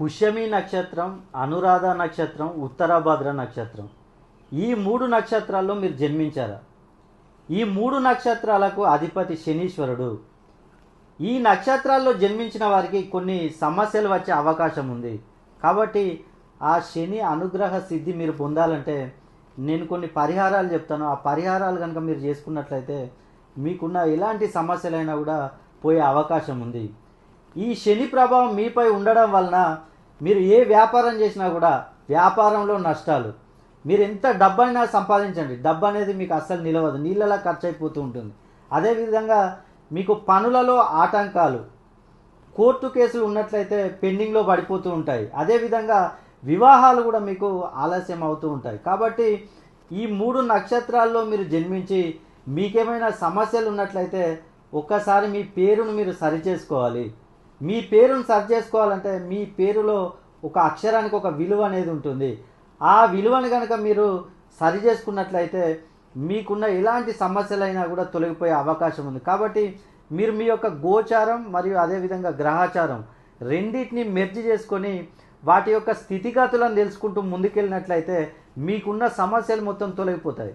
పుష్యమి నక్షత్రం, అనురాధ నక్షత్రం, ఉత్తరాభద్ర నక్షత్రం, ఈ 3 నక్షత్రాల్లో మీరు జన్మించారా? ఈ 3 నక్షత్రాలకు అధిపతి శనీశ్వరుడు. ఈ నక్షత్రాల్లో జన్మించిన వారికి కొన్ని సమస్యలు వచ్చే అవకాశం ఉంది. కాబట్టి ఆ శని అనుగ్రహ సిద్ధి మీరు పొందాలంటే నేను కొన్ని పరిహారాలు చెప్తాను. ఆ పరిహారాలు కనుక మీరు చేసుకున్నట్లయితే మీకున్న ఎలాంటి సమస్యలైనా కూడా పోయే అవకాశం ఉంది. ఈ శని ప్రభావం మీపై ఉండడం వలన మీరు ఏ వ్యాపారం చేసినా కూడా వ్యాపారంలో నష్టాలు. మీరు ఎంత డబ్బైనా సంపాదించండి, డబ్బు అనేది మీకు అస్సలు నిలవదు, నీళ్ళలా ఖర్చు అయిపోతూ ఉంటుంది. అదేవిధంగా మీకు పనులలో ఆటంకాలు, కోర్టు కేసులు ఉన్నట్లయితే పెండింగ్లో పడిపోతూ ఉంటాయి. అదేవిధంగా వివాహాలు కూడా మీకు ఆలస్యం అవుతూ ఉంటాయి. కాబట్టి ఈ 3 నక్షత్రాల్లో మీరు జన్మించి మీకేమైనా సమస్యలు ఉన్నట్లయితే ఒక్కసారి మీ పేరును మీరు సరిచేసుకోవాలి. మీ పేరును సరిచేసుకోవాలంటే మీ పేరులో ఒక అక్షరానికి ఒక విలువ అనేది ఉంటుంది. ఆ విలువను కనుక మీరు సరి చేసుకున్నట్లయితే మీకున్న ఎలాంటి సమస్యలైనా కూడా తొలగిపోయే అవకాశం ఉంది. కాబట్టి మీరు మీ యొక్క గోచారం మరియు అదేవిధంగా గ్రహచారం రెండింటిని మెర్జ్ చేసుకొని వాటి యొక్క స్థితిగతులను తెలుసుకుంటూ ముందుకెళ్ళినట్లయితే మీకున్న సమస్యలు మొత్తం తొలగిపోతాయి.